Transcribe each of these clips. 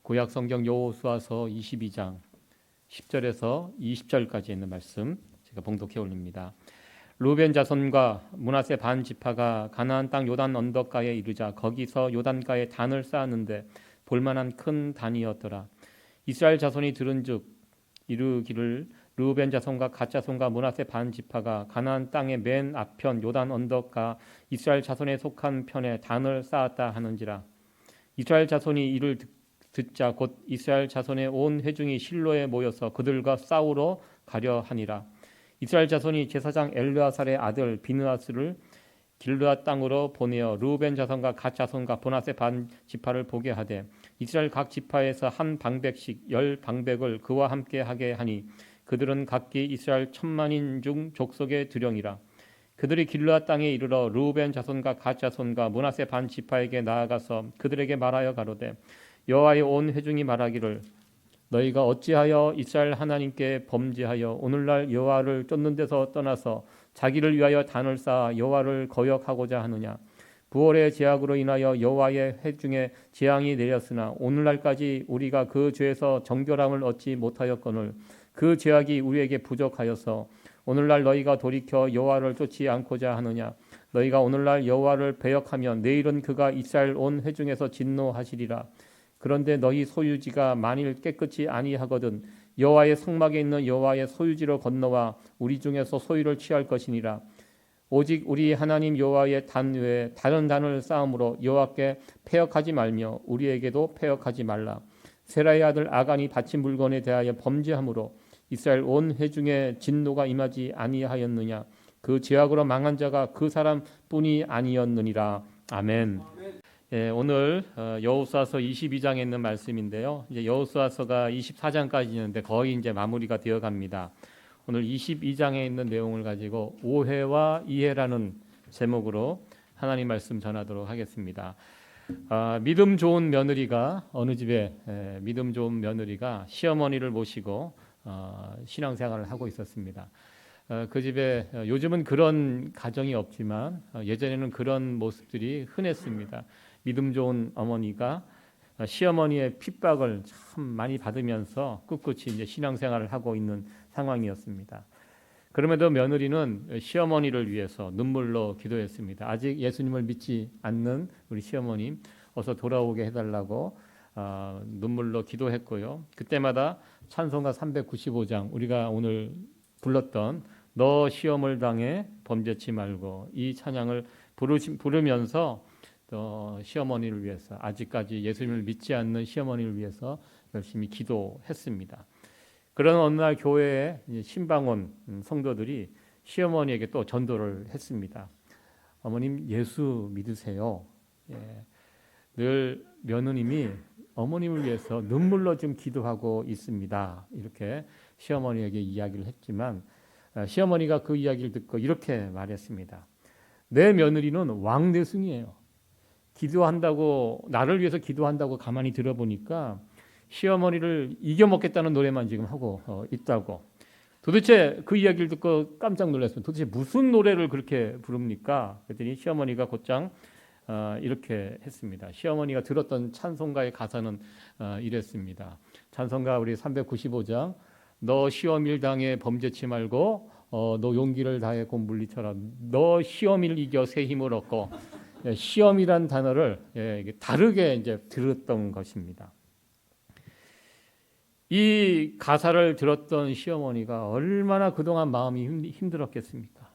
구약 성경 여호수아서 22장 10절에서 20절까지 있는 말씀 제가 봉독해 올립니다. 루벤 자손과 므낫세 반 지파가 가나안 땅 요단 언덕가에 이르자 거기서 요단가에 단을 쌓았는데 볼만한 큰 단이었더라. 이스라엘 자손이 들은즉 이르기를 루벤 자손과 갓 자손과 므낫세 반 지파가 가나안 땅의 맨 앞편 요단 언덕가 이스라엘 자손에 속한 편에 단을 쌓았다 하는지라. 이스라엘 자손이 이를 듣자 곧 이스라엘 자손의 온 회중이 실로에 모여서 그들과 싸우러 가려 하니라. 이스라엘 자손이 제사장 엘르아살의 아들 비느하스를 길르앗 땅으로 보내어 루벤 자손과 갓 자손과 므낫세 반 지파를 보게 하되 이스라엘 각 지파에서 한 방백씩 10방백을 그와 함께 하게 하니 그들은 각기 이스라엘 1000만인 중 족속의 두령이라. 그들이 길르앗 땅에 이르러 루벤 자손과 갓 자손과 므낫세 반 지파에게 나아가서 그들에게 말하여 가로되 여호와의 온 회중이 말하기를 너희가 어찌하여 이스라엘 하나님께 범죄하여 오늘날 여호와를 쫓는 데서 떠나서 자기를 위하여 단을 쌓아 여호와를 거역하고자 하느냐. 부월의 제약으로 인하여 여호와의 회중에 재앙이 내렸으나 오늘날까지 우리가 그 죄에서 정결함을 얻지 못하였거늘 그 죄악이 우리에게 부족하여서 오늘날 너희가 돌이켜 여호와를 쫓지 않고자 하느냐. 너희가 오늘날 여호와를 배역하면 내일은 그가 이스라엘 온 회중에서 진노하시리라. 그런데 너희 소유지가 만일 깨끗이 아니하거든 여호와의 성막에 있는 여호와의 소유지로 건너와 우리 중에서 소유를 취할 것이니라. 오직 우리 하나님 여호와의 단 외에 다른 단을 쌓음으로 여호와께 패역하지 말며 우리에게도 패역하지 말라. 세라의 아들 아간이 바친 물건에 대하여 범죄함으로 이스라엘 온 회중에 진노가 임하지 아니하였느냐. 그 죄악으로 망한 자가 그 사람뿐이 아니었느니라. 아멘. 오늘 여호수아서 22장에 있는 말씀인데요. 이제 여호수아서가 24장까지 있는데 거의 이제 마무리가 되어 갑니다. 오늘 22장에 있는 내용을 가지고 오해와 이해라는 제목으로 하나님 말씀 전하도록 하겠습니다. 믿음 좋은 며느리가 어느 집에 믿음 좋은 며느리가 시어머니를 모시고 신앙생활을 하고 있었습니다. 그 집에 요즘은 그런 가정이 없지만 예전에는 그런 모습들이 흔했습니다. 믿음 좋은 어머니가 시어머니의 핍박을 참 많이 받으면서 꿋꿋이 이제 신앙생활을 하고 있는 상황이었습니다. 그럼에도 며느리는 시어머니를 위해서 눈물로 기도했습니다. 아직 예수님을 믿지 않는 우리 시어머님 어서 돌아오게 해달라고 눈물로 기도했고요. 그때마다 찬송가 395장 우리가 오늘 불렀던 너 시험을 당해 범죄치 말고 이 찬양을 부르면서 또 시어머니를 위해서 아직까지 예수님을 믿지 않는 시어머니를 위해서 열심히 기도했습니다. 그런 어느 날 교회에 신방원 성도들이 시어머니에게 또 전도를 했습니다. 어머님 예수 믿으세요. 늘 며느님이 어머님을 위해서 눈물로 좀 기도하고 있습니다. 이렇게 시어머니에게 이야기를 했지만 시어머니가 그 이야기를 듣고 이렇게 말했습니다. 내 며느리는 왕대승이에요. 기도한다고 나를 위해서 기도한다고 가만히 들어보니까 시어머니를 이겨먹겠다는 노래만 지금 하고 있다고. 도대체 그 이야기를 듣고 깜짝 놀랐습니다. 도대체 무슨 노래를 그렇게 부릅니까? 그랬더니 시어머니가 곧장 이렇게 했습니다. 시어머니가 들었던 찬송가의 가사는 이랬습니다. 찬송가 우리 395장 너 시험일 당해 범죄치 말고 너 용기를 다해 곧 물리쳐라. 너 시험일 이겨 새 힘을 얻고 시험이란 단어를 다르게 이제 들었던 것입니다. 이 가사를 들었던 시어머니가 얼마나 그동안 마음이 힘들었겠습니까?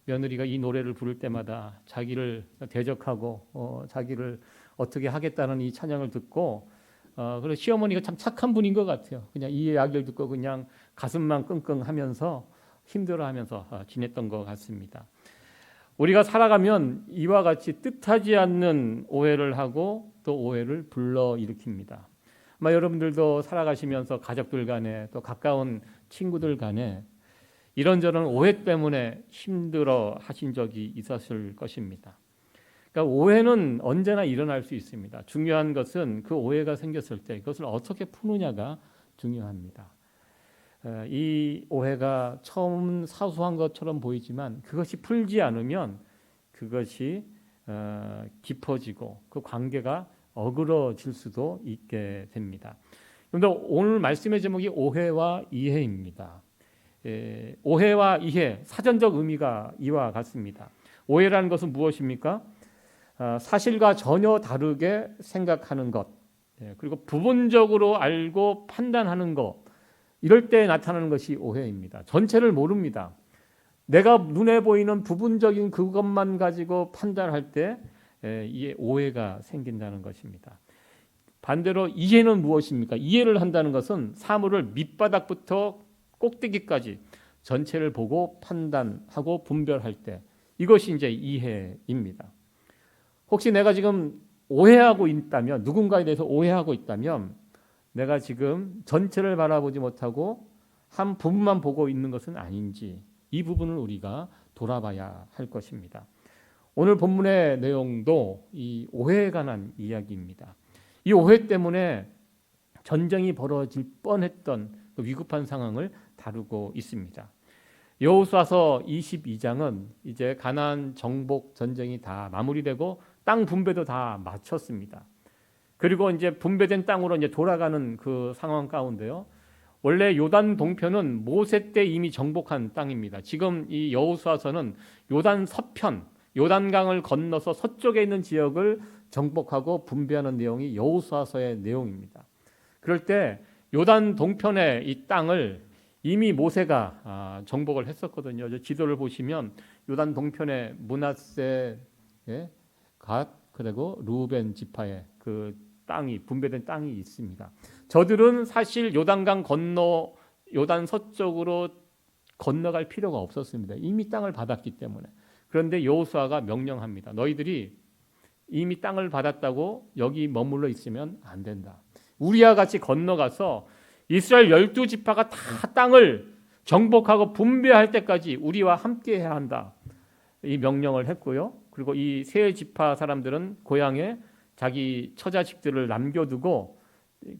며느리가 이 노래를 부를 때마다 자기를 대적하고 자기를 어떻게 하겠다는 이 찬양을 듣고 그래서 시어머니가 참 착한 분인 것 같아요. 그냥 이 이야기를 듣고 그냥 가슴만 끙끙하면서 힘들어하면서 지냈던 것 같습니다. 우리가 살아가면 이와 같이 뜻하지 않는 오해를 하고 또 오해를 불러일으킵니다. 아마 여러분들도 살아가시면서 가족들 간에 또 가까운 친구들 간에 이런저런 오해 때문에 힘들어 하신 적이 있었을 것입니다. 그러니까 오해는 언제나 일어날 수 있습니다. 중요한 것은 그 오해가 생겼을 때 그것을 어떻게 푸느냐가 중요합니다. 이 오해가 처음 사소한 것처럼 보이지만 그것이 풀지 않으면 그것이 깊어지고 그 관계가 어그러질 수도 있게 됩니다. 그런데 오늘 말씀의 제목이 오해와 이해입니다. 오해와 이해, 사전적 의미가 이와 같습니다. 오해라는 것은 무엇입니까? 사실과 전혀 다르게 생각하는 것, 그리고 부분적으로 알고 판단하는 것, 이럴 때 나타나는 것이 오해입니다. 전체를 모릅니다. 내가 눈에 보이는 부분적인 그것만 가지고 판단할 때 이에 오해가 생긴다는 것입니다. 반대로 이해는 무엇입니까? 이해를 한다는 것은 사물을 밑바닥부터 꼭대기까지 전체를 보고 판단하고 분별할 때, 이것이 이제 이해입니다. 혹시 내가 지금 오해하고 있다면, 누군가에 대해서 오해하고 있다면 내가 지금 전체를 바라보지 못하고 한 부분만 보고 있는 것은 아닌지, 이 부분을 우리가 돌아봐야 할 것입니다. 오늘 본문의 내용도 이 오해에 관한 이야기입니다. 이 오해 때문에 전쟁이 벌어질 뻔했던 그 위급한 상황을 다루고 있습니다. 여호수아서 22장은 이제 가나안 정복 전쟁이 다 마무리되고 땅 분배도 다 마쳤습니다. 그리고 이제 분배된 땅으로 이제 돌아가는 그 상황 가운데요. 원래 요단 동편은 모세 때 이미 정복한 땅입니다. 지금 이 여호수아서는 요단 서편, 요단강을 건너서 서쪽에 있는 지역을 정복하고 분배하는 내용이 여호수아서의 내용입니다. 그럴 때 요단 동편의 이 땅을 이미 모세가 정복을 했었거든요. 지도를 보시면 요단 동편에 므낫세, 갓, 그리고 루벤 지파의 그 땅이 분배된 땅이 있습니다. 저들은 사실 요단강 건너 요단 서쪽으로 건너갈 필요가 없었습니다. 이미 땅을 받았기 때문에. 그런데 여호수아가 명령합니다. 너희들이 이미 땅을 받았다고 여기 머물러 있으면 안 된다. 우리와 같이 건너가서 이스라엘 12지파가 다 땅을 정복하고 분배할 때까지 우리와 함께 해야 한다. 이 명령을 했고요. 그리고 이 세 지파 사람들은 고향에 자기 처자식들을 남겨두고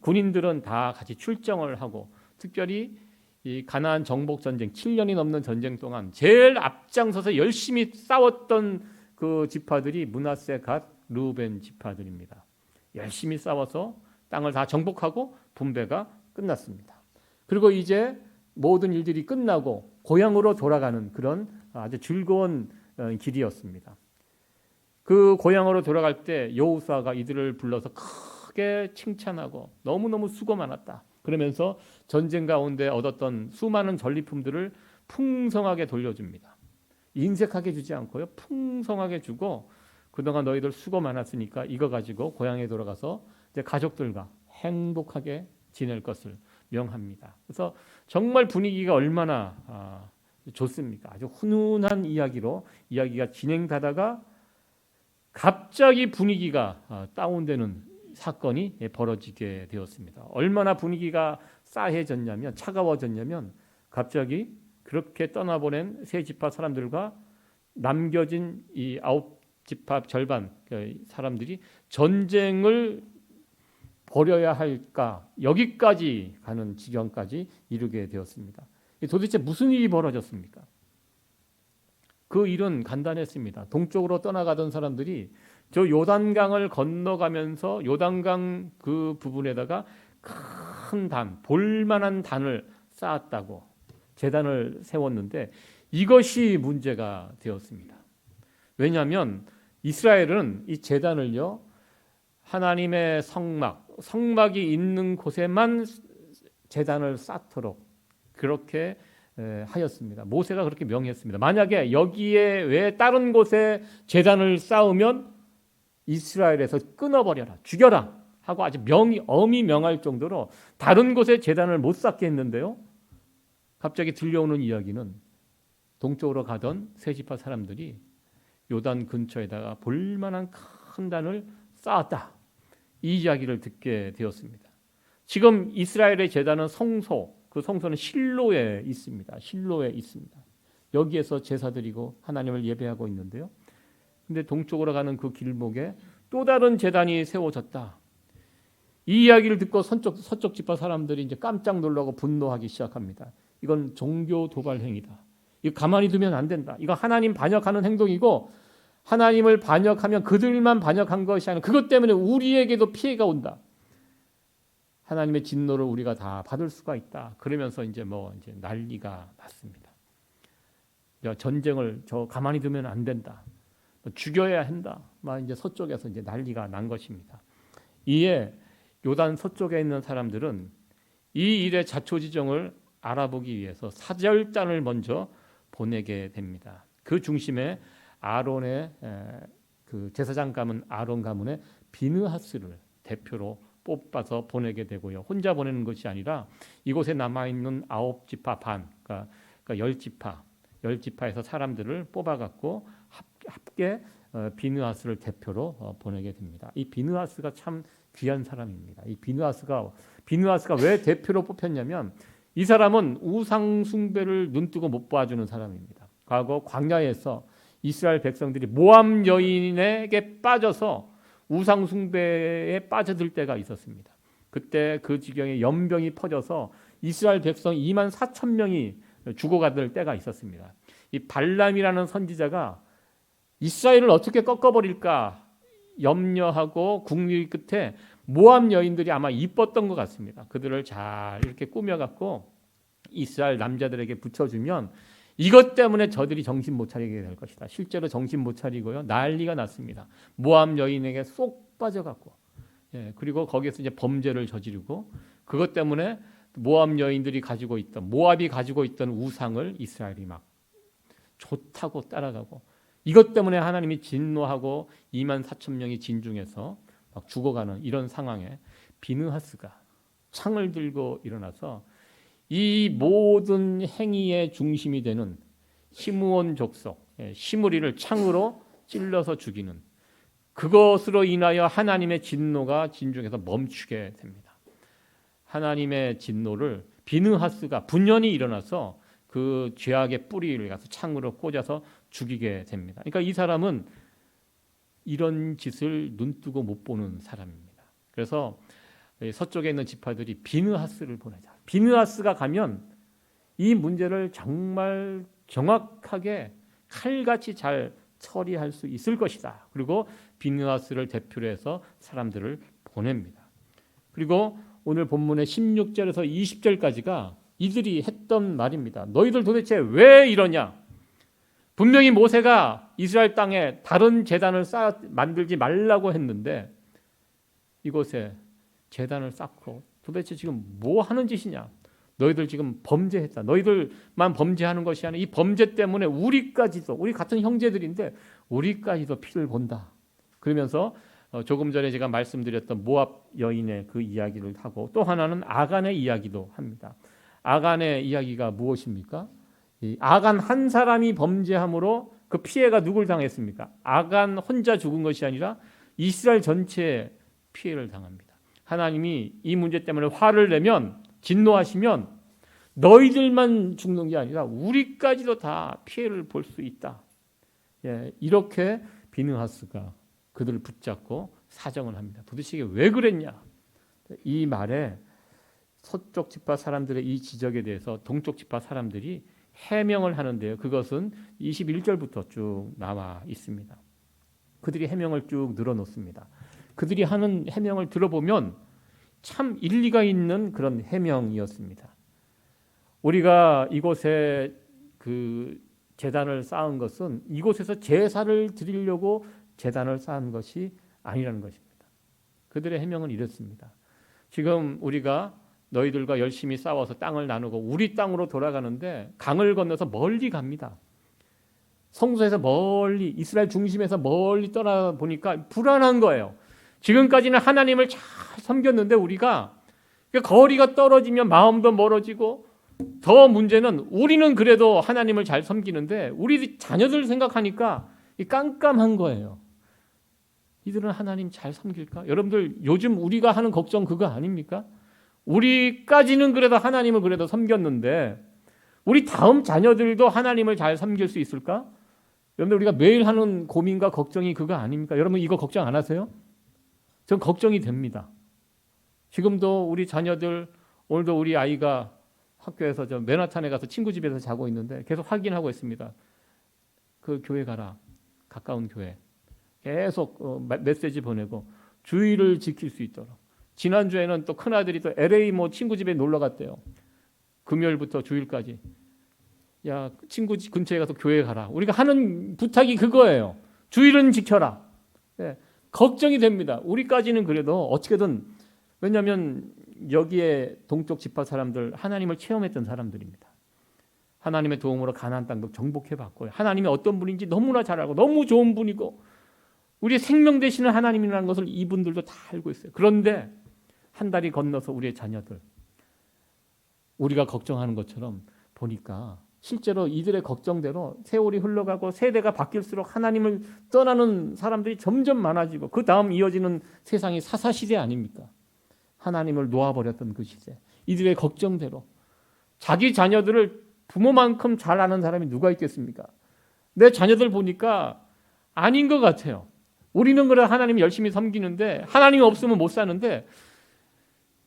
군인들은 다 같이 출정을 하고, 특별히 이 가나안 정복 전쟁 7년이 넘는 전쟁 동안 제일 앞장서서 열심히 싸웠던 그 지파들이 므낫세, 갓, 르우벤 지파들입니다. 열심히 싸워서 땅을 다 정복하고 분배가 끝났습니다. 그리고 이제 모든 일들이 끝나고 고향으로 돌아가는 그런 아주 즐거운 길이었습니다. 그 고향으로 돌아갈 때 여호수아가 이들을 불러서 크게 칭찬하고 너무너무 수고 많았다. 그러면서 전쟁 가운데 얻었던 수많은 전리품들을 풍성하게 돌려줍니다. 인색하게 주지 않고요, 풍성하게 주고, 그동안 너희들 수고 많았으니까 이거 가지고 고향에 돌아가서 이제 가족들과 행복하게 지낼 것을 명합니다. 그래서 정말 분위기가 얼마나 좋습니까? 아주 훈훈한 이야기로 이야기가 진행되다가 갑자기 분위기가 다운되는 사건이 벌어지게 되었습니다. 얼마나 분위기가 싸해졌냐면, 차가워졌냐면, 갑자기 그렇게 떠나보낸 세 지파 사람들과 남겨진 이 9지파 절반 사람들이 전쟁을 벌여야 할까, 여기까지 가는 지경까지 이르게 되었습니다. 도대체 무슨 일이 벌어졌습니까? 그 일은 간단했습니다. 동쪽으로 떠나가던 사람들이 저 요단강을 건너가면서 요단강 그 부분에다가 큰 단, 볼만한 단을 쌓았다고 제단을 세웠는데, 이것이 문제가 되었습니다. 왜냐하면 이스라엘은 이 제단을요, 하나님의 성막이 있는 곳에만 제단을 쌓도록 그렇게 하였습니다. 모세가 그렇게 명했습니다. 만약에 여기에 왜 다른 곳에 제단을 쌓으면 이스라엘에서 끊어버려라, 죽여라 하고 아주 엄히 명할 정도로 다른 곳에 제단을 못 쌓게 했는데요. 갑자기 들려오는 이야기는 동쪽으로 가던 세 지파 사람들이 요단 근처에다가 볼만한 큰 단을 쌓았다, 이 이야기를 듣게 되었습니다. 지금 이스라엘의 제단은 성소, 그 성소는 실로에 있습니다. 실로에 있습니다. 여기에서 제사 드리고 하나님을 예배하고 있는데요. 근데 동쪽으로 가는 그 길목에 또 다른 제단이 세워졌다. 이 이야기를 듣고 서쪽 지파 사람들이 이제 깜짝 놀라고 분노하기 시작합니다. 이건 종교 도발 행위다. 이거 가만히 두면 안 된다. 이거 하나님 반역하는 행동이고 하나님을 반역하면 그들만 반역한 것이 아니라 그것 때문에 우리에게도 피해가 온다. 하나님의 진노를 우리가 다 받을 수가 있다. 그러면서 이제 난리가 났습니다. 전쟁을 가만히 두면 안 된다. 죽여야 한다. 이제 서쪽에서 이제 난리가 난 것입니다. 이에 요단 서쪽에 있는 사람들은 이 일의 자초지종을 알아보기 위해서 사절단을 먼저 보내게 됩니다. 그 중심에 아론의 그 제사장 가문 아론 가문의 비느하스를 대표로 뽑아서 보내게 되고요. 혼자 보내는 것이 아니라 이곳에 남아 있는 9지파 반, 그러니까 10지파에서 사람들을 뽑아갖고 함께 비느하스를 대표로 보내게 됩니다. 이 비느하스가 참 귀한 사람입니다. 이 비느하스가 왜 대표로 뽑혔냐면 이 사람은 우상 숭배를 눈뜨고 못 봐주는 사람입니다. 과거 광야에서 이스라엘 백성들이 모압 여인에게 빠져서 우상 숭배에 빠져들 때가 있었습니다. 그때 그 지경에 연병이 퍼져서 이스라엘 백성 2만 4천 명이 죽어가들 때가 있었습니다. 이 발람이라는 선지자가 이스라엘을 어떻게 꺾어버릴까 염려하고 궁리 끝에 모압 여인들이 아마 이뻤던 것 같습니다. 그들을 잘 이렇게 꾸며갖고 이스라엘 남자들에게 붙여주면 이것 때문에 저들이 정신 못 차리게 될 것이다. 실제로 정신 못 차리고요. 난리가 났습니다. 모압 여인에게 쏙 빠져갖고 그리고 거기에서 이제 범죄를 저지르고 그것 때문에 모압 여인들이 가지고 있던 모압이 가지고 있던 우상을 이스라엘이 막 좋다고 따라가고 이것 때문에 하나님이 진노하고 2만 4천 명이 진중해서 막 죽어가는 이런 상황에 비느하스가 창을 들고 일어나서 이 모든 행위의 중심이 되는 시므온 족속 시므리를 창으로 찔러서 죽이는 그것으로 인하여 하나님의 진노가 진중해서 멈추게 됩니다. 하나님의 진노를 비느하스가 분연히 일어나서 그 죄악의 뿌리를 가서 창으로 꽂아서 죽이게 됩니다. 그러니까 이 사람은 이런 짓을 눈뜨고 못 보는 사람입니다. 그래서 서쪽에 있는 지파들이 비느하스를 보내자. 비느하스가 가면 이 문제를 정말 정확하게 칼같이 잘 처리할 수 있을 것이다. 그리고 비느하스를 대표로 해서 사람들을 보냅니다. 그리고 오늘 본문의 16절에서 20절까지가 이들이 했던 말입니다. 너희들 도대체 왜 이러냐? 분명히 모세가 이스라엘 땅에 다른 제단을 만들지 말라고 했는데 이곳에 제단을 쌓고 도대체 지금 뭐 하는 짓이냐? 너희들 지금 범죄했다. 너희들만 범죄하는 것이 아니라 이 범죄 때문에 우리 같은 형제들인데 우리까지도 피를 본다. 그러면서 조금 전에 제가 말씀드렸던 모압 여인의 그 이야기를 하고 또 하나는 아간의 이야기도 합니다. 아간의 이야기가 무엇입니까? 아간 한 사람이 범죄함으로 그 피해가 누굴 당했습니까? 아간 혼자 죽은 것이 아니라 이스라엘 전체에 피해를 당합니다. 하나님이 이 문제 때문에 화를 내면 진노하시면 너희들만 죽는 게 아니라 우리까지도 다 피해를 볼 수 있다. 이렇게 비느하스가 그들을 붙잡고 사정을 합니다. 도대체 이게 왜 그랬냐? 이 말에 서쪽 지파 사람들의 이 지적에 대해서 동쪽 지파 사람들이 해명을 하는데요. 그것은 21절부터 쭉 나와 있습니다. 그들이 해명을 쭉 늘어놓습니다. 그들이 하는 해명을 들어보면 참 일리가 있는 그런 해명이었습니다. 우리가 이곳에 그 제단을 쌓은 것은 이곳에서 제사를 드리려고 제단을 쌓은 것이 아니라는 것입니다. 그들의 해명은 이렇습니다. 지금 우리가 너희들과 열심히 싸워서 땅을 나누고 우리 땅으로 돌아가는데 강을 건너서 멀리 갑니다. 성소에서 멀리 이스라엘 중심에서 멀리 떠나보니까 불안한 거예요. 지금까지는 하나님을 잘 섬겼는데 우리가 거리가 떨어지면 마음도 멀어지고 더 문제는 우리는 그래도 하나님을 잘 섬기는데 우리 자녀들 생각하니까 깜깜한 거예요. 이들은 하나님 잘 섬길까? 여러분들 요즘 우리가 하는 걱정 그거 아닙니까? 우리까지는 그래도 하나님을 그래도 섬겼는데 우리 다음 자녀들도 하나님을 잘 섬길 수 있을까? 여러분들 우리가 매일 하는 고민과 걱정이 그거 아닙니까? 여러분 이거 걱정 안 하세요? 전 걱정이 됩니다. 지금도 우리 자녀들 오늘도 우리 아이가 학교에서 저 맨하탄에 가서 친구 집에서 자고 있는데 계속 확인하고 있습니다. 그 교회 가라. 가까운 교회 계속 메시지 보내고 주의를 지킬 수 있도록. 지난주에는 또 큰아들이 또 LA 뭐 친구 집에 놀러 갔대요. 금요일부터 주일까지. 야, 친구 집 근처에 가서 교회 가라. 우리가 하는 부탁이 그거예요. 주의는 지켜라. 네, 걱정이 됩니다. 우리까지는 그래도 어떻게든, 왜냐하면 여기에 동쪽 지파 사람들 하나님을 체험했던 사람들입니다. 하나님의 도움으로 가나안 땅도 정복해봤고요. 하나님이 어떤 분인지 너무나 잘 알고 너무 좋은 분이고 우리의 생명 되시는 하나님이라는 것을 이분들도 다 알고 있어요. 그런데 한 달이 건너서 우리의 자녀들, 우리가 걱정하는 것처럼 보니까 실제로 이들의 걱정대로 세월이 흘러가고 세대가 바뀔수록 하나님을 떠나는 사람들이 점점 많아지고 그 다음 이어지는 세상이 사사시대 아닙니까? 하나님을 놓아버렸던 그 시대. 이들의 걱정대로 자기 자녀들을 부모만큼 잘 아는 사람이 누가 있겠습니까? 내 자녀들 보니까 아닌 것 같아요. 우리는 그래 하나님 열심히 섬기는데 하나님이 없으면 못 사는데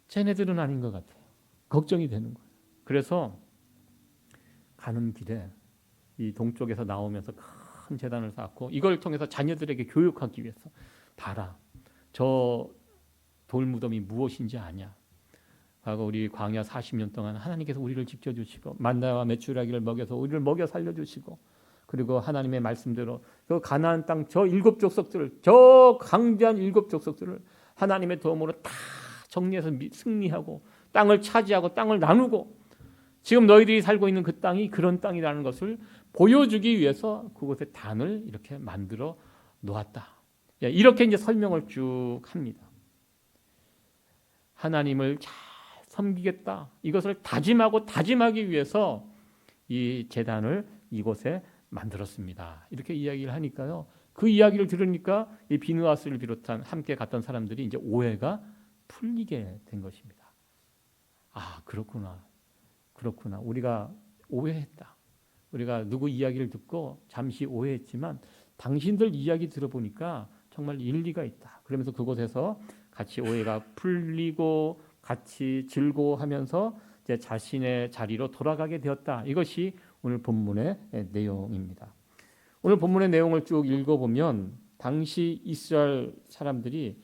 쟤네들은 아닌 것 같아요. 걱정이 되는 거예요. 그래서 가는 길에 이 동쪽에서 나오면서 큰 제단을 쌓고 이걸 통해서 자녀들에게 교육하기 위해서 봐라. 저 돌무덤이 무엇인지 아냐. 과거 우리 광야 40년 동안 하나님께서 우리를 지켜주시고 만나와 메추라기를 먹여서 우리를 먹여 살려주시고 그리고 하나님의 말씀대로 그 가나안 땅 저 7족속들을 저 강대한 7족속들을 하나님의 도움으로 다 정리해서 승리하고 땅을 차지하고 땅을 나누고 지금 너희들이 살고 있는 그 땅이 그런 땅이라는 것을 보여주기 위해서 그곳에 단을 이렇게 만들어 놓았다. 이렇게 이제 설명을 쭉 합니다. 하나님을 잘 섬기겠다. 이것을 다짐하기 위해서 이 제단을 이곳에 만들었습니다. 이렇게 이야기를 하니까요. 그 이야기를 들으니까 이 비느하스를 비롯한 함께 갔던 사람들이 이제 오해가 풀리게 된 것입니다. 아, 그렇구나. 우리가 오해했다. 우리가 누구 이야기를 듣고 잠시 오해했지만 당신들 이야기 들어보니까 정말 일리가 있다. 그러면서 그곳에서 같이 오해가 풀리고 같이 즐거워하면서 이제 자신의 자리로 돌아가게 되었다. 이것이 오늘 본문의 내용입니다. 오늘 본문의 내용을 쭉 읽어보면 당시 이스라엘 사람들이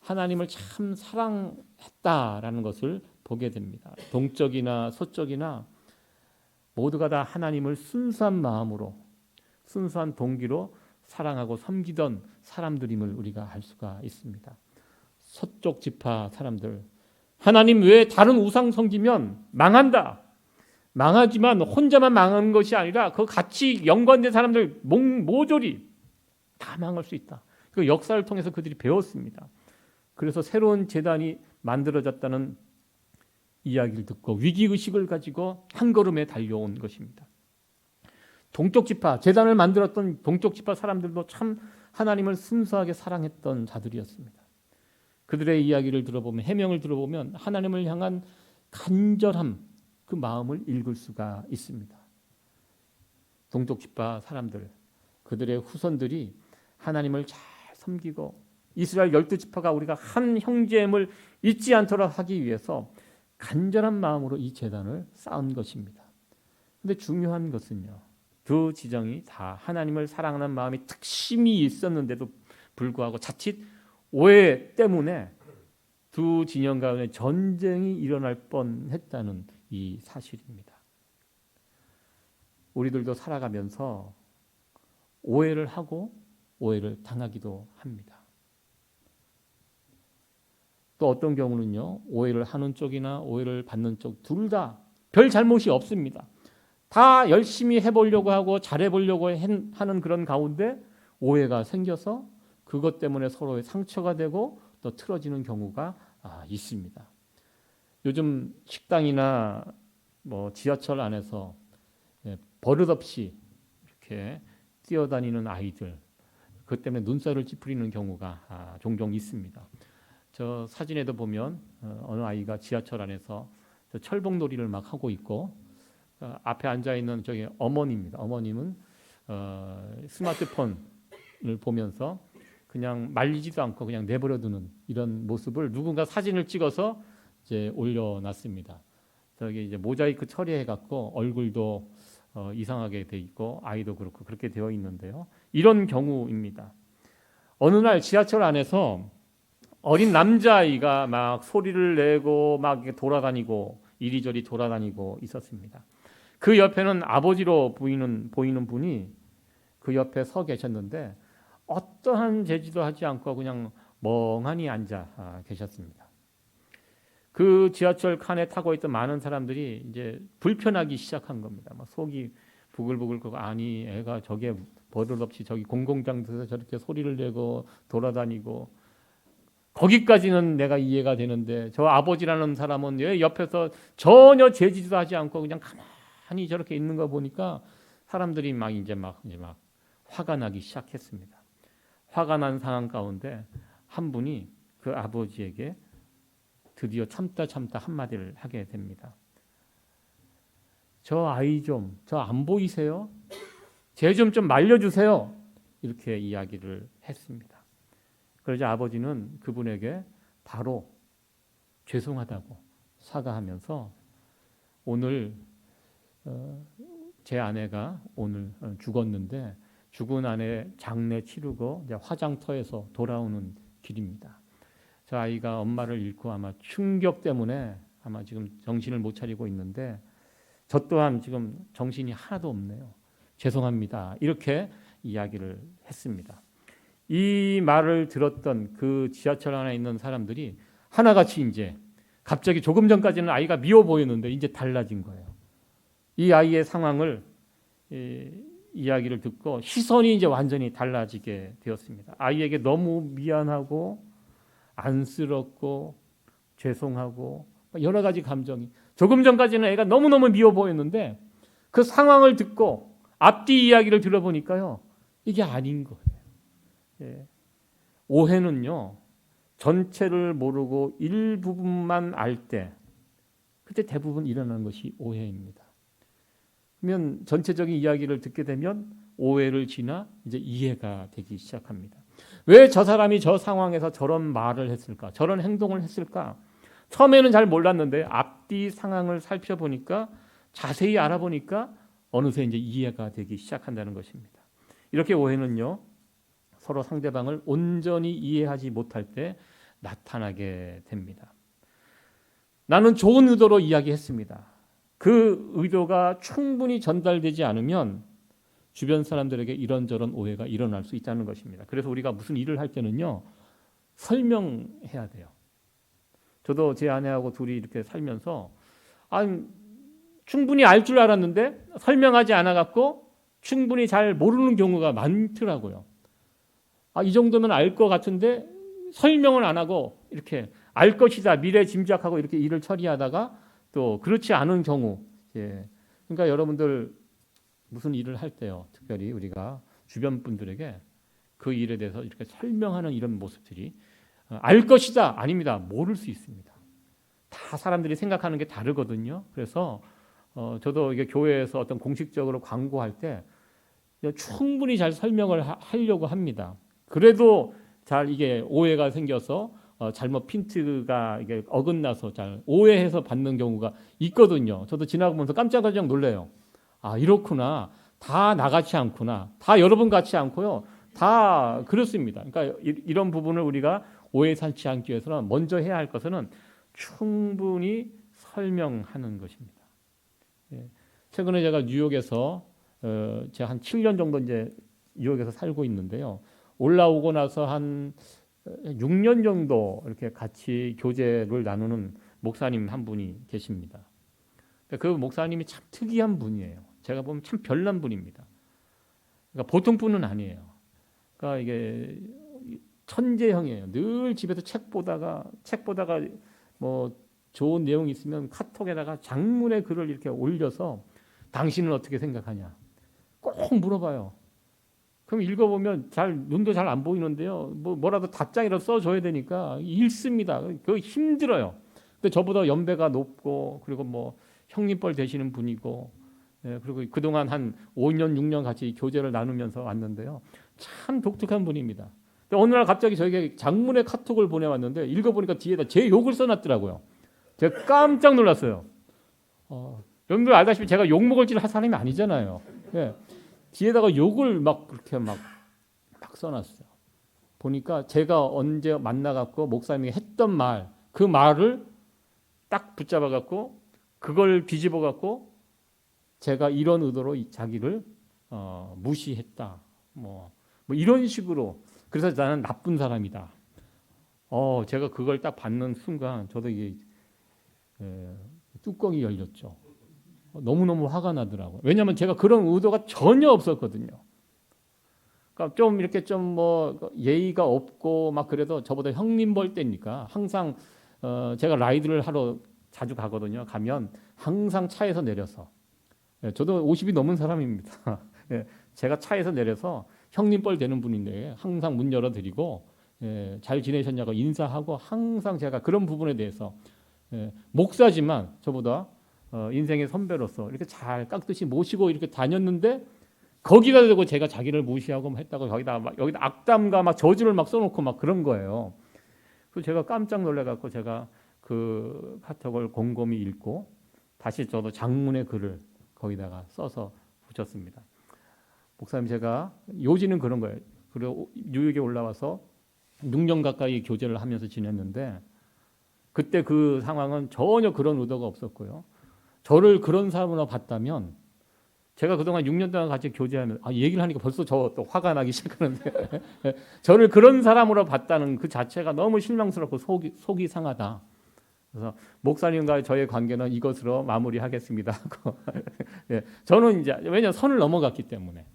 하나님을 참 사랑했다라는 것을 보게 됩니다. 동쪽이나 서쪽이나 모두가 다 하나님을 순수한 마음으로 순수한 동기로 사랑하고 섬기던 사람들임을 우리가 알 수가 있습니다. 서쪽 지파 사람들, 하나님 외에 다른 우상 섬기면 망한다. 망하지만 혼자만 망하는 것이 아니라 그 같이 연관된 사람들 모조리 다 망할 수 있다. 그 역사를 통해서 그들이 배웠습니다. 그래서 새로운 제단이 만들어졌다는 이야기를 듣고 위기의식을 가지고 한 걸음에 달려온 것입니다. 동쪽 지파, 제단을 만들었던 동쪽 지파 사람들도 참 하나님을 순수하게 사랑했던 자들이었습니다. 그들의 이야기를 들어보면, 해명을 들어보면 하나님을 향한 간절함, 그 마음을 읽을 수가 있습니다. 동쪽 지파 사람들, 그들의 후손들이 하나님을 잘 섬기고 이스라엘 12지파가 우리가 한 형제임을 잊지 않도록 하기 위해서 간절한 마음으로 이 제단을 쌓은 것입니다. 그런데 중요한 것은요, 두 지정이 다 하나님을 사랑하는 마음이 특심이 있었는데도 불구하고 자칫 오해 때문에 두 진영 간의 전쟁이 일어날 뻔했다는 이 사실입니다. 우리들도 살아가면서 오해를 하고 오해를 당하기도 합니다. 또 어떤 경우는요, 오해를 하는 쪽이나 오해를 받는 쪽 둘 다 별 잘못이 없습니다. 다 열심히 해보려고 하고 잘해보려고 하는 그런 가운데 오해가 생겨서 그것 때문에 서로의 상처가 되고 또 틀어지는 경우가 있습니다. 요즘 식당이나 뭐 지하철 안에서 버릇없이 이렇게 뛰어다니는 아이들, 그 때문에 눈살을 찌푸리는 경우가 종종 있습니다. 저 사진에도 보면 어느 아이가 지하철 안에서 철봉놀이를 막 하고 있고 앞에 앉아 있는 저기 어머니입니다. 어머님은 스마트폰을 보면서 그냥 말리지도 않고 그냥 내버려두는 이런 모습을 누군가 사진을 찍어서 이제 올려놨습니다. 저기 이제 모자이크 처리해갖고 얼굴도 이상하게 돼 있고 아이도 그렇고 그렇게 되어 있는데요. 이런 경우입니다. 어느 날 지하철 안에서 어린 남자아이가 막 소리를 내고 막 이렇게 돌아다니고 이리저리 돌아다니고 있었습니다. 그 옆에는 아버지로 보이는 분이 그 옆에 서 계셨는데 어떠한 제지도 하지 않고 그냥 멍하니 앉아 계셨습니다. 그 지하철 칸에 타고 있던 많은 사람들이 이제 불편하기 시작한 겁니다. 막 속이 부글부글 끓고, 아니 애가 저게 버릇없이 저기 공공장소에서 저렇게 소리를 내고 돌아다니고, 거기까지는 내가 이해가 되는데 저 아버지라는 사람은 왜 옆에서 전혀 제지도 하지 않고 그냥 가만히 저렇게 있는 거 보니까 사람들이 막 이제 막 화가 나기 시작했습니다. 화가 난 상황 가운데 한 분이 그 아버지에게 드디어 참다 한마디를 하게 됩니다. 저 아이 좀, 저 안 보이세요? 쟤 좀 말려주세요. 이렇게 이야기를 했습니다. 그러자 아버지는 그분에게 바로 죄송하다고 사과하면서 오늘 제 아내가 오늘 죽었는데 죽은 아내 장례 치르고 이제 화장터에서 돌아오는 길입니다. 저 아이가 엄마를 잃고 아마 충격 때문에 아마 지금 정신을 못 차리고 있는데 저 또한 지금 정신이 하나도 없네요. 죄송합니다. 이렇게 이야기를 했습니다. 이 말을 들었던 그 지하철 안에 있는 사람들이 하나같이 이제 갑자기 조금 전까지는 아이가 미워 보였는데 이제 달라진 거예요. 이 아이의 상황을 이야기를 듣고 시선이 이제 완전히 달라지게 되었습니다. 아이에게 너무 미안하고 안쓰럽고 죄송하고 여러 가지 감정이, 조금 전까지는 애가 너무너무 미워 보였는데 그 상황을 듣고 앞뒤 이야기를 들어보니까요, 이게 아닌 거예요. 예. 오해는요, 전체를 모르고 일부분만 알 때 그때 대부분 일어나는 것이 오해입니다. 그러면 전체적인 이야기를 듣게 되면 오해를 지나 이제 이해가 되기 시작합니다. 왜 저 사람이 저 상황에서 저런 말을 했을까? 저런 행동을 했을까? 처음에는 잘 몰랐는데 앞뒤 상황을 살펴보니까, 자세히 알아보니까 어느새 이제 이해가 되기 시작한다는 것입니다. 이렇게 오해는요, 서로 상대방을 온전히 이해하지 못할 때 나타나게 됩니다. 나는 좋은 의도로 이야기했습니다. 그 의도가 충분히 전달되지 않으면 주변 사람들에게 이런저런 오해가 일어날 수 있다는 것입니다. 그래서 우리가 무슨 일을 할 때는요, 설명해야 돼요. 저도 제 아내하고 둘이 이렇게 살면서 충분히 알 줄 알았는데 설명하지 않아갖고 충분히 잘 모르는 경우가 많더라고요. 이 정도면 알 것 같은데 설명을 안 하고 이렇게 알 것이다 미래 짐작하고 이렇게 일을 처리하다가 또 그렇지 않은 경우, 그러니까 여러분들 무슨 일을 할 때요, 특별히 우리가 주변 분들에게 그 일에 대해서 이렇게 설명하는 이런 모습들이, 알 것이다, 아닙니다, 모를 수 있습니다. 다 사람들이 생각하는 게 다르거든요. 그래서 저도 이게 교회에서 어떤 공식적으로 광고할 때 충분히 잘 설명을 하려고 합니다. 그래도 잘 이게 오해가 생겨서 잘못 핀트가 이게 어긋나서 잘 오해해서 받는 경우가 있거든요. 저도 지나가면서 깜짝깜짝 놀래요. 이렇구나. 다 나같이 않구나. 다 여러분 같지 않고요. 다 그렇습니다. 그러니까 이런 부분을 우리가 오해 살지 않기 위해서는 먼저 해야 할 것은 충분히 설명하는 것입니다. 최근에 제가 뉴욕에서 제가 한 7년 정도 이제 뉴욕에서 살고 있는데요. 올라오고 나서 한 6년 정도 이렇게 같이 교제를 나누는 목사님 한 분이 계십니다. 그 목사님이 참 특이한 분이에요. 제가 보면 참 별난 분입니다. 그러니까 보통 분은 아니에요. 그러니까 이게 천재형이에요. 늘 집에서 책 보다가 뭐 좋은 내용이 있으면 카톡에다가 장문의 글을 이렇게 올려서 당신은 어떻게 생각하냐 꼭 물어봐요. 그럼 읽어보면 눈도 잘 안 보이는데요. 뭐라도 답장이라도 써줘야 되니까 읽습니다. 그거 힘들어요. 근데 저보다 연배가 높고 그리고 뭐 형님뻘 되시는 분이고, 그리고 그동안 한 5년 6년 같이 교제를 나누면서 왔는데요. 참 독특한 분입니다. 근데 어느 날 갑자기 저에게 장문의 카톡을 보내왔는데 읽어보니까 뒤에다 제 욕을 써놨더라고요. 제가 깜짝 놀랐어요. 여러분들 알다시피 제가 욕먹을 짓을 할 사람이 아니잖아요. 뒤에다가 욕을 막 그렇게 막 딱 써놨어요. 보니까 제가 언제 만나갖고 목사님이 했던 말, 그 말을 딱 붙잡아갖고 그걸 뒤집어갖고 제가 이런 의도로 자기를 무시했다. 뭐 이런 식으로. 그래서 나는 나쁜 사람이다. 제가 그걸 딱 받는 순간 저도 이게 뚜껑이 열렸죠. 너무너무 화가 나더라고요. 왜냐하면 제가 그런 의도가 전혀 없었거든요. 그러니까 좀 이렇게 좀 뭐 예의가 없고 막 그래도 저보다 형님 볼 때니까 항상 제가 라이드를 하러 자주 가거든요. 가면 항상 차에서 내려서 저도 50이 넘은 사람입니다. 제가 차에서 내려서 형님 뻘 되는 분인데 항상 문 열어드리고 잘 지내셨냐고 인사하고 항상 제가 그런 부분에 대해서 목사지만 저보다 인생의 선배로서 이렇게 잘 깍듯이 모시고 이렇게 다녔는데 거기다 대고 제가 자기를 무시하고 했다고 여기다 악담과 막 저주를 막 써놓고 막 그런 거예요. 그래서 제가 깜짝 놀래갖고 제가 그 카톡을 곰곰이 읽고 다시 저도 장문의 글을 거기다가 써서 붙였습니다. 목사님 제가 요지는 그런 거예요. 그리고 뉴욕에 올라와서 6년 가까이 교제를 하면서 지냈는데 그때 그 상황은 전혀 그런 의도가 없었고요. 저를 그런 사람으로 봤다면 제가 그동안 6년 동안 같이 교제하면서 얘기를 하니까 벌써 저 또 화가 나기 시작하는데 저를 그런 사람으로 봤다는 그 자체가 너무 실망스럽고 속이 상하다. 그래서 목사님과 저의 관계는 이것으로 마무리하겠습니다 하고 저는 이제 왜냐하면 선을 넘어갔기 때문에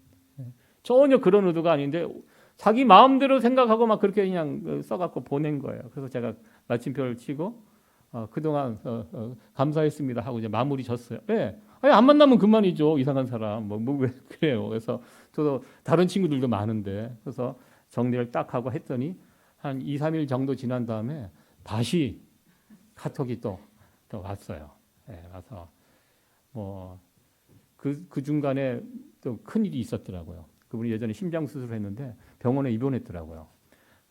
전혀 그런 의도가 아닌데 자기 마음대로 생각하고 막 그렇게 그냥 써갖고 보낸 거예요. 그래서 제가 마침표를 치고 그동안 감사했습니다 하고 이제 마무리 졌어요. 네. 아니, 안 만나면 그만이죠. 이상한 사람. 왜 그래요. 그래서 저도 다른 친구들도 많은데 그래서 정리를 딱 하고 했더니 한 2, 3일 정도 지난 다음에 다시 카톡이 또 왔어요. 네, 와서 뭐 그 중간에 또 큰일이 있었더라고요. 그분이 예전에 심장 수술을 했는데 병원에 입원했더라고요.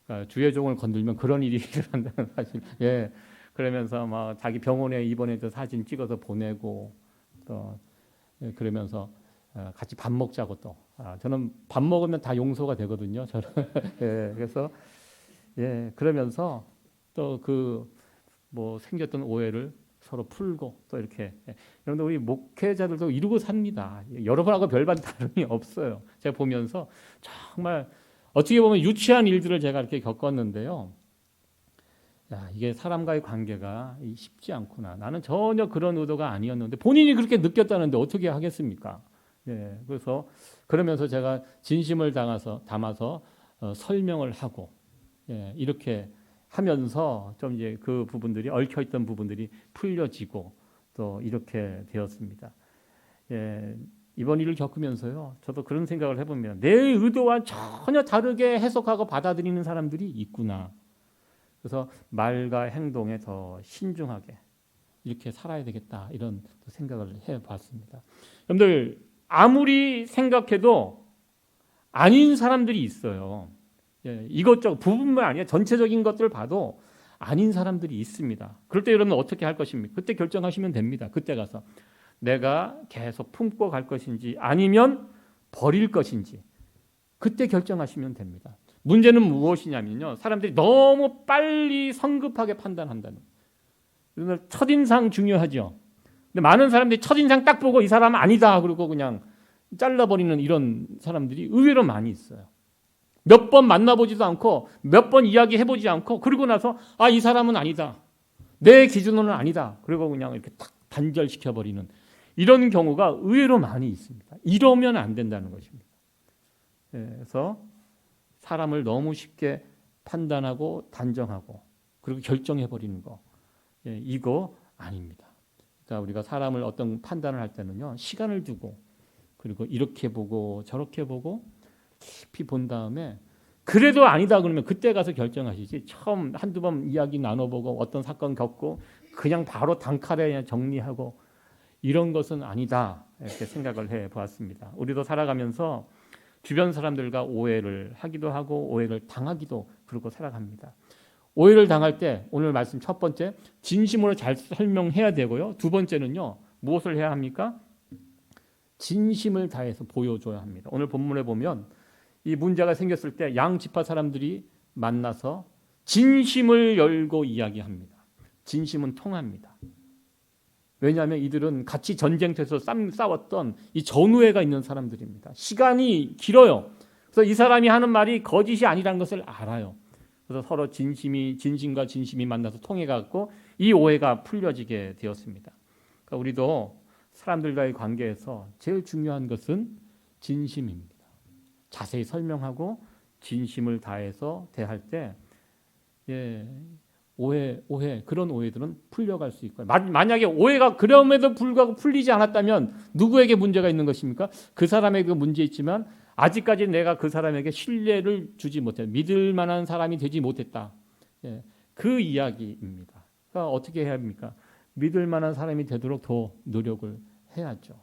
그러니까 주의 종을 건들면 그런 일이 일어난다는 사실. 예. 그러면서 막 자기 병원에 입원해서 사진 찍어서 보내고 또 그러면서 같이 밥 먹자고 또 저는 밥 먹으면 다 용서가 되거든요. 저는 예. 그래서 그러면서 또 그 뭐 생겼던 오해를 서로 풀고 또 이렇게 여러분들 우리 목회자들도 이루고 삽니다. 여러분하고 별반 다름이 없어요. 제가 보면서 정말 어떻게 보면 유치한 일들을 제가 이렇게 겪었는데요. 야, 이게 사람과의 관계가 쉽지 않구나. 나는 전혀 그런 의도가 아니었는데 본인이 그렇게 느꼈다는데 어떻게 하겠습니까? 그래서 그러면서 제가 진심을 담아서 설명을 하고 이렇게 하면서 좀 이제 그 부분들이 얽혀있던 부분들이 풀려지고 또 이렇게 되었습니다. 이번 일을 겪으면서요, 저도 그런 생각을 해보면 내 의도와 전혀 다르게 해석하고 받아들이는 사람들이 있구나. 그래서 말과 행동에 더 신중하게 이렇게 살아야 되겠다 이런 생각을 해봤습니다. 여러분들 아무리 생각해도 아닌 사람들이 있어요. 이것저것 부분만 아니라 전체적인 것들을 봐도 아닌 사람들이 있습니다. 그럴 때 여러분 어떻게 할 것입니까? 그때 결정하시면 됩니다. 그때 가서 내가 계속 품고 갈 것인지 아니면 버릴 것인지 그때 결정하시면 됩니다. 문제는 무엇이냐면요. 사람들이 너무 빨리 성급하게 판단한다는 거예요. 첫인상 중요하죠. 근데 많은 사람들이 첫인상 딱 보고 이 사람은 아니다 그러고 그냥 잘라버리는 이런 사람들이 의외로 많이 있어요. 몇 번 만나보지도 않고 몇 번 이야기해보지 않고 그러고 나서 이 사람은 아니다. 내 기준으로는 아니다. 그리고 그냥 이렇게 딱 단절시켜버리는 이런 경우가 의외로 많이 있습니다. 이러면 안 된다는 것입니다. 그래서 사람을 너무 쉽게 판단하고 단정하고 그리고 결정해버리는 거 이거 아닙니다. 그러니까 우리가 사람을 어떤 판단을 할 때는요. 시간을 두고 그리고 이렇게 보고 저렇게 보고 깊이 본 다음에 그래도 아니다 그러면 그때 가서 결정하시지 처음 한두 번 이야기 나눠보고 어떤 사건 겪고 그냥 바로 단칼에 그냥 정리하고 이런 것은 아니다 이렇게 생각을 해보았습니다. 우리도 살아가면서 주변 사람들과 오해를 하기도 하고 오해를 당하기도 그러고 살아갑니다. 오해를 당할 때 오늘 말씀 첫 번째 진심으로 잘 설명해야 되고요. 두 번째는요. 무엇을 해야 합니까? 진심을 다해서 보여줘야 합니다. 오늘 본문에 보면 이 문제가 생겼을 때 양 지파 사람들이 만나서 진심을 열고 이야기합니다. 진심은 통합니다. 왜냐하면 이들은 같이 전쟁터에서 싸웠던 이 전우애가 있는 사람들입니다. 시간이 길어요. 그래서 이 사람이 하는 말이 거짓이 아니라는 것을 알아요. 그래서 서로 진심과 진심이 만나서 통해갖고 이 오해가 풀려지게 되었습니다. 그러니까 우리도 사람들과의 관계에서 제일 중요한 것은 진심입니다. 자세히 설명하고 진심을 다해서 대할 때 오해 그런 오해들은 풀려갈 수 있고요. 만약에 오해가 그럼에도 불구하고 풀리지 않았다면 누구에게 문제가 있는 것입니까? 그 사람에게 문제 있지만 아직까지 내가 그 사람에게 신뢰를 주지 못했다. 믿을 만한 사람이 되지 못했다. 그 이야기입니다. 그러니까 어떻게 해야 합니까? 믿을 만한 사람이 되도록 더 노력을 해야죠.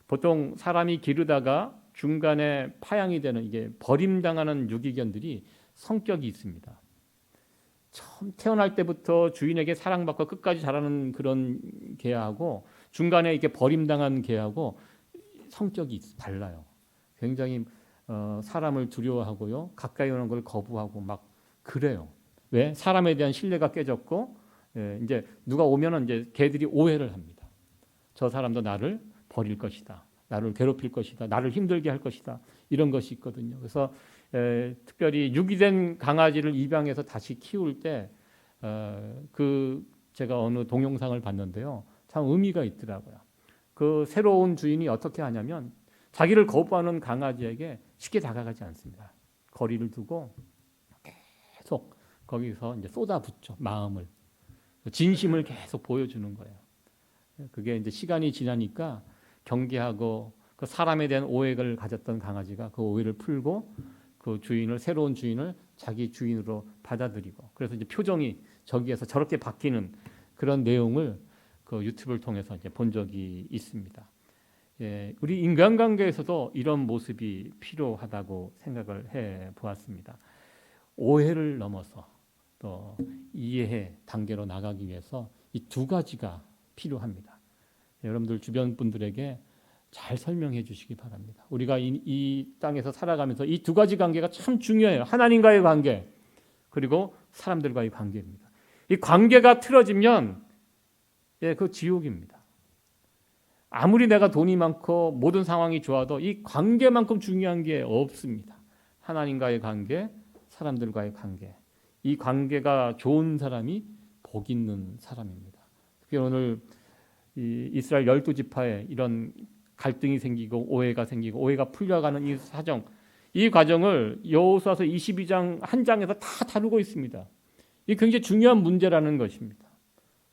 보통 사람이 기르다가 중간에 파양이 되는 이게 버림당하는 유기견들이 성격이 있습니다. 처음 태어날 때부터 주인에게 사랑받고 끝까지 자라는 그런 개하고 중간에 이렇게 버림당한 개하고 성격이 달라요. 굉장히 사람을 두려워하고요. 가까이 오는 걸 거부하고 막 그래요. 왜? 사람에 대한 신뢰가 깨졌고 이제 누가 오면은 이제 개들이 오해를 합니다. 저 사람도 나를 버릴 것이다. 나를 괴롭힐 것이다. 나를 힘들게 할 것이다. 이런 것이 있거든요. 그래서 특별히 유기된 강아지를 입양해서 다시 키울 때 제가 어느 동영상을 봤는데요. 참 의미가 있더라고요. 그 새로운 주인이 어떻게 하냐면 자기를 거부하는 강아지에게 쉽게 다가가지 않습니다. 거리를 두고 계속 거기서 이제 쏟아붓죠. 마음을. 진심을 계속 보여주는 거예요. 그게 이제 시간이 지나니까 경계하고 그 사람에 대한 오해를 가졌던 강아지가 그 오해를 풀고 그 새로운 주인을 자기 주인으로 받아들이고 그래서 이제 표정이 저기에서 저렇게 바뀌는 그런 내용을 그 유튜브를 통해서 이제 본 적이 있습니다. 우리 인간관계에서도 이런 모습이 필요하다고 생각을 해 보았습니다. 오해를 넘어서 또 이해의 단계로 나가기 위해서 이 두 가지가 필요합니다. 여러분들 주변 분들에게 잘 설명해 주시기 바랍니다. 우리가 이 땅에서 살아가면서 이 두 가지 관계가 참 중요해요. 하나님과의 관계 그리고 사람들과의 관계입니다. 이 관계가 틀어지면 그 지옥입니다. 아무리 내가 돈이 많고 모든 상황이 좋아도 이 관계만큼 중요한 게 없습니다. 하나님과의 관계, 사람들과의 관계. 이 관계가 좋은 사람이 복 있는 사람입니다. 특히 오늘 이스라엘 12지파에 이런 갈등이 생기고 오해가 풀려가는 이 사정, 이 과정을 여호수아서 22장 한 장에서 다 다루고 있습니다. 이 굉장히 중요한 문제라는 것입니다.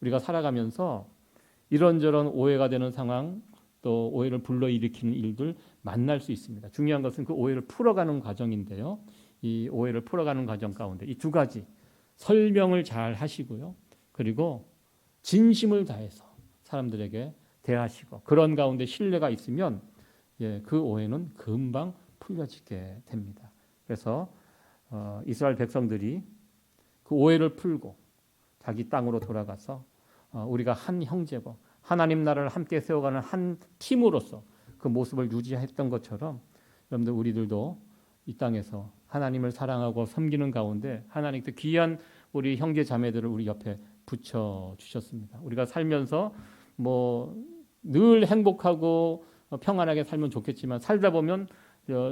우리가 살아가면서 이런저런 오해가 되는 상황, 또 오해를 불러일으키는 일들 만날 수 있습니다. 중요한 것은 그 오해를 풀어가는 과정인데요. 이 오해를 풀어가는 과정 가운데 이 두 가지 설명을 잘 하시고요. 그리고 진심을 다해서 사람들에게 대하시고 그런 가운데 신뢰가 있으면 그 오해는 금방 풀려지게 됩니다. 그래서 이스라엘 백성들이 그 오해를 풀고 자기 땅으로 돌아가서 우리가 한 형제고 하나님 나라를 함께 세워가는 한 팀으로서 그 모습을 유지했던 것처럼 여러분들 우리들도 이 땅에서 하나님을 사랑하고 섬기는 가운데 하나님께 귀한 우리 형제 자매들을 우리 옆에 붙여 주셨습니다. 우리가 살면서 늘 행복하고 평안하게 살면 좋겠지만 살다 보면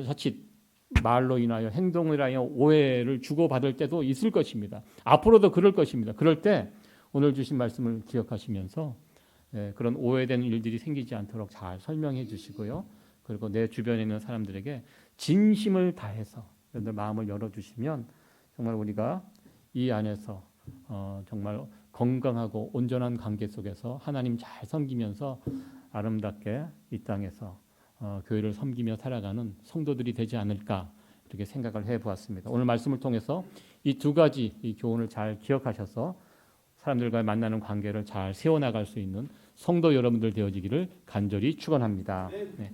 자칫 말로 인하여 행동을 인하여 오해를 주고받을 때도 있을 것입니다. 앞으로도 그럴 것입니다. 그럴 때 오늘 주신 말씀을 기억하시면서 그런 오해된 일들이 생기지 않도록 잘 설명해 주시고요. 그리고 내 주변에 있는 사람들에게 진심을 다해서 여러분들 마음을 열어주시면 정말 우리가 이 안에서 정말 건강하고 온전한 관계 속에서 하나님 잘 섬기면서 아름답게 이 땅에서 교회를 섬기며 살아가는 성도들이 되지 않을까 이렇게 생각을 해보았습니다. 오늘 말씀을 통해서 이 두 가지 이 교훈을 잘 기억하셔서 사람들과 만나는 관계를 잘 세워나갈 수 있는 성도 여러분들 되어지기를 간절히 축원합니다. 네.